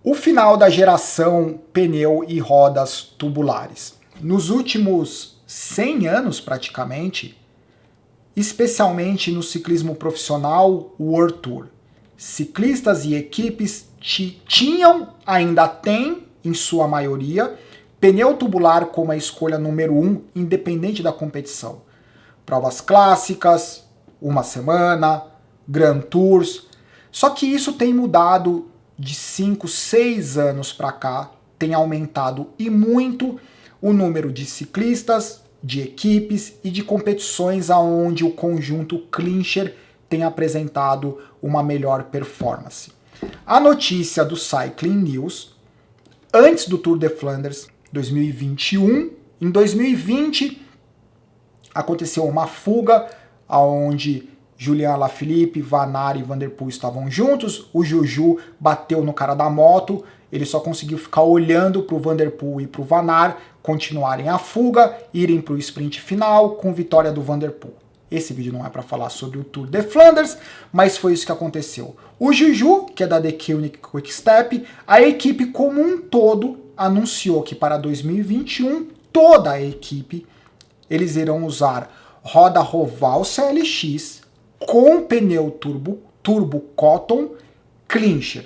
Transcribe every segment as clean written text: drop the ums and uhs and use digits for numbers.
O final da geração pneu e rodas tubulares. Nos últimos 100 anos, praticamente, especialmente no ciclismo profissional World Tour, ciclistas e equipes tinham, ainda têm, em sua maioria, pneu tubular como a escolha número 1, independente da competição. Provas clássicas, uma semana, Grand Tours. Só que isso tem mudado de 5, 6 anos para cá, tem aumentado e muito o número de ciclistas, de equipes e de competições aonde o conjunto clincher tem apresentado uma melhor performance. A notícia do Cycling News, antes do Tour de Flanders 2021, em 2020 aconteceu uma fuga onde Julian Alaphilippe, Van Aert e Van der Poel estavam juntos, o Juju bateu no cara da moto, ele só conseguiu ficar olhando para o Van der Poel e para o Van Aert continuarem a fuga, irem para o sprint final com vitória do Van der Poel. Esse vídeo não é para falar sobre o Tour de Flanders, mas foi isso que aconteceu. O Juju, que é da The Koenig Quick-Step, a equipe como um todo anunciou que para 2021 toda a equipe eles irão usar roda Roval CLX com pneu turbo Cotton clincher.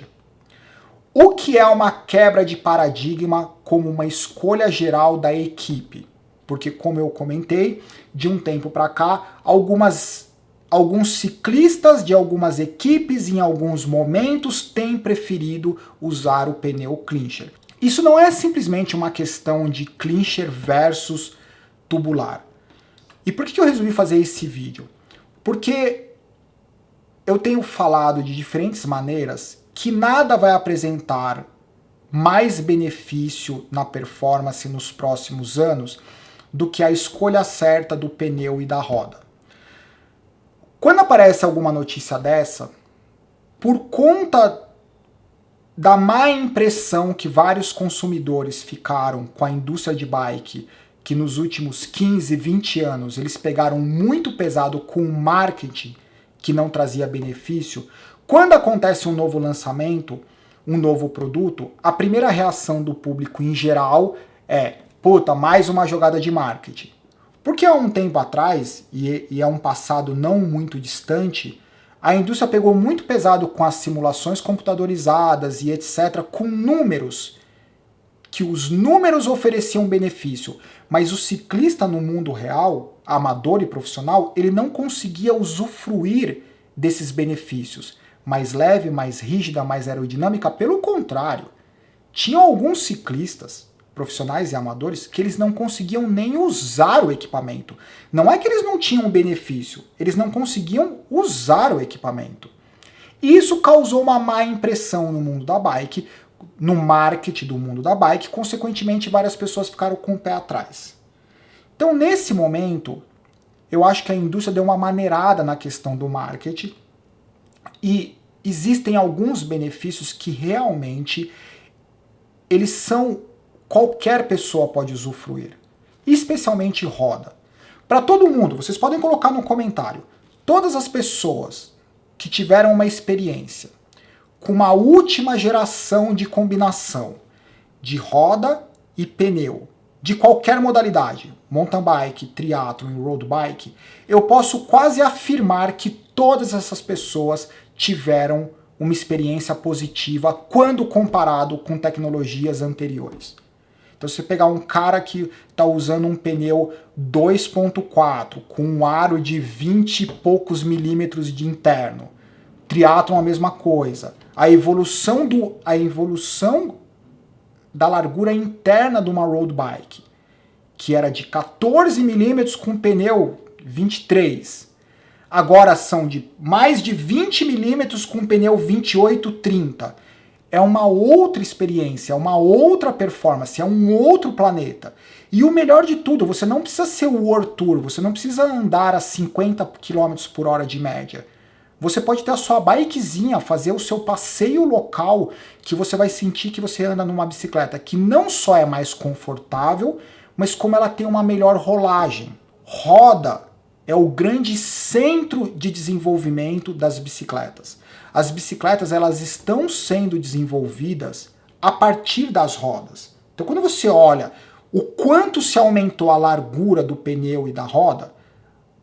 O que é uma quebra de paradigma como uma escolha geral da equipe? Porque, como eu comentei, de um tempo para cá, alguns ciclistas de algumas equipes, em alguns momentos, têm preferido usar o pneu clincher. Isso não é simplesmente uma questão de clincher versus tubular. E por que eu resolvi fazer esse vídeo? Porque eu tenho falado de diferentes maneiras que nada vai apresentar mais benefício na performance nos próximos anos do que a escolha certa do pneu e da roda. Quando aparece alguma notícia dessa, por conta da má impressão que vários consumidores ficaram com a indústria de bike, que nos últimos 15, 20 anos eles pegaram muito pesado com o marketing que não trazia benefício, quando acontece um novo lançamento, um novo produto, a primeira reação do público em geral é: puta, mais uma jogada de marketing. Porque há um tempo atrás, e é um passado não muito distante, a indústria pegou muito pesado com as simulações computadorizadas e etc., com números, que os números ofereciam benefício, mas o ciclista no mundo real, amador e profissional, ele não conseguia usufruir desses benefícios. Mais leve, mais rígida, mais aerodinâmica, pelo contrário. Tinham alguns ciclistas, profissionais e amadores, que eles não conseguiam nem usar o equipamento. Não é que eles não tinham benefício, eles não conseguiam usar o equipamento. Isso causou uma má impressão no mundo da bike, no marketing do mundo da bike, consequentemente várias pessoas ficaram com o pé atrás. Então nesse momento, eu acho que a indústria deu uma maneirada na questão do marketing e existem alguns benefícios que realmente eles são, qualquer pessoa pode usufruir, especialmente roda. Para todo mundo, vocês podem colocar no comentário, todas as pessoas que tiveram uma experiência com uma última geração de combinação de roda e pneu, de qualquer modalidade, mountain bike, triathlon e road bike, eu posso quase afirmar que todas essas pessoas tiveram uma experiência positiva quando comparado com tecnologias anteriores. Então, se você pegar um cara que está usando um pneu 2.4 com um aro de 20 e poucos milímetros de interno, triatlon a mesma coisa, a evolução da largura interna de uma road bike, que era de 14 milímetros com pneu 23, agora são de mais de 20 milímetros com pneu 28, 30. É uma outra experiência, é uma outra performance, é um outro planeta. E o melhor de tudo, você não precisa ser o World Tour, você não precisa andar a 50 km por hora de média. Você pode ter a sua bikezinha, fazer o seu passeio local, que você vai sentir que você anda numa bicicleta que não só é mais confortável, mas como ela tem uma melhor rolagem. Roda é o grande centro de desenvolvimento das bicicletas. As bicicletas elas estão sendo desenvolvidas a partir das rodas. Então quando você olha o quanto se aumentou a largura do pneu e da roda,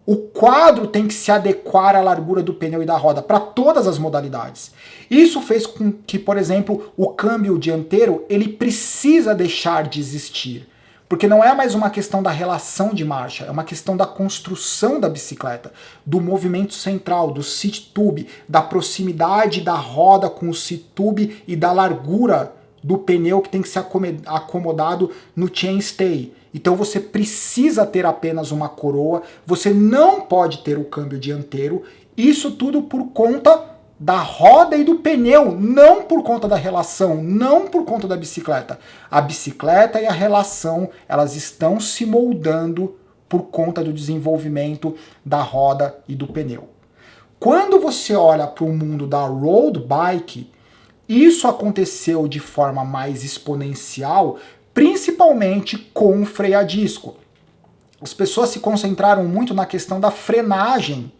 o quadro tem que se adequar à largura do pneu e da roda para todas as modalidades. Isso fez com que, por exemplo, o câmbio dianteiro ele precisa deixar de existir. Porque não é mais uma questão da relação de marcha, é uma questão da construção da bicicleta, do movimento central, do seat tube, da proximidade da roda com o seat tube e da largura do pneu que tem que ser acomodado no chainstay. Então você precisa ter apenas uma coroa, você não pode ter o câmbio dianteiro, isso tudo por conta da roda e do pneu, não por conta da relação, não por conta da bicicleta. A bicicleta e a relação, elas estão se moldando por conta do desenvolvimento da roda e do pneu. Quando você olha para o mundo da road bike, isso aconteceu de forma mais exponencial, principalmente com o freio a disco. As pessoas se concentraram muito na questão da frenagem,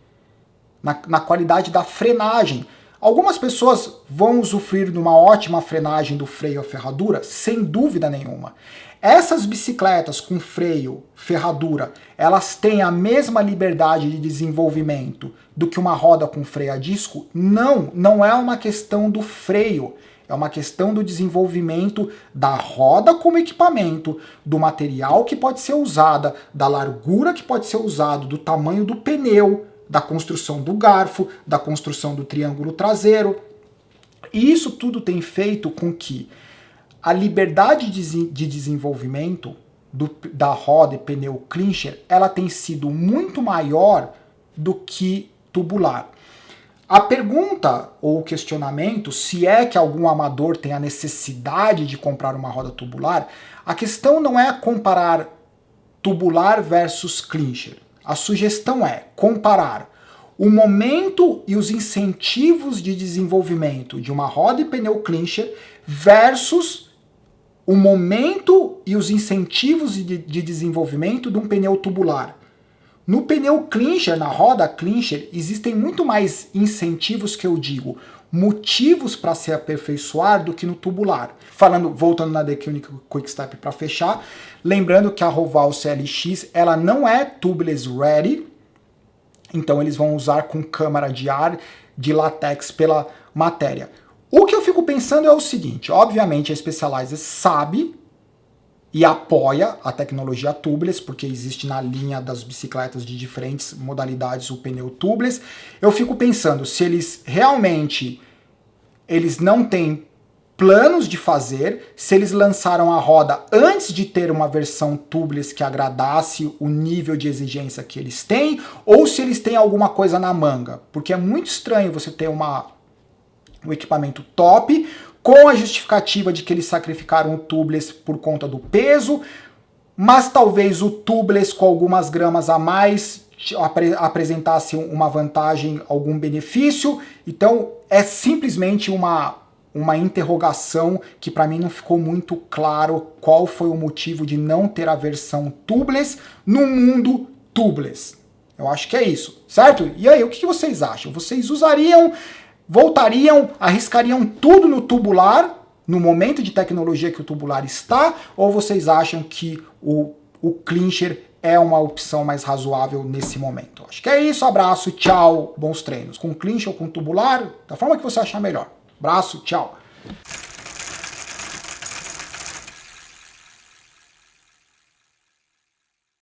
na qualidade da frenagem. Algumas pessoas vão usufruir de uma ótima frenagem do freio a ferradura, sem dúvida nenhuma. Essas bicicletas com freio, ferradura, elas têm a mesma liberdade de desenvolvimento do que uma roda com freio a disco? Não, não é uma questão do freio. É uma questão do desenvolvimento da roda como equipamento, do material que pode ser usada, da largura que pode ser usado, do tamanho do pneu, da construção do garfo, da construção do triângulo traseiro. E isso tudo tem feito com que a liberdade de desenvolvimento da roda e pneu clincher, ela tem sido muito maior do que tubular. A pergunta ou o questionamento, se é que algum amador tem a necessidade de comprar uma roda tubular, a questão não é comparar tubular versus clincher. A sugestão é comparar o momento e os incentivos de desenvolvimento de uma roda e pneu clincher versus o momento e os incentivos de desenvolvimento de um pneu tubular. No pneu clincher, na roda clincher, existem muito mais incentivos, que eu digo, motivos para se aperfeiçoar do que no tubular. Voltando na The Koenig Quickstep para fechar, lembrando que a Roval CLX, ela não é tubeless ready, então eles vão usar com câmara de ar de látex pela matéria. O que eu fico pensando é o seguinte, obviamente a Specialized sabe e apoia a tecnologia tubeless, porque existe na linha das bicicletas de diferentes modalidades o pneu tubeless. Eu fico pensando se eles realmente não têm planos de fazer, se eles lançaram a roda antes de ter uma versão tubeless que agradasse o nível de exigência que eles têm, ou se eles têm alguma coisa na manga. Porque é muito estranho você ter um equipamento top, com a justificativa de que eles sacrificaram o tubeless por conta do peso, mas talvez o tubeless com algumas gramas a mais apresentasse uma vantagem, algum benefício. Então é simplesmente uma interrogação que para mim não ficou muito claro qual foi o motivo de não ter a versão tubeless no mundo tubeless. Eu acho que é isso, certo? E aí, o que vocês acham? Vocês voltariam, arriscariam tudo no tubular, no momento de tecnologia que o tubular está, ou vocês acham que o clincher é uma opção mais razoável nesse momento? Acho que é isso, abraço, tchau, bons treinos. Com clincher ou com tubular, da forma que você achar melhor. Abraço, tchau.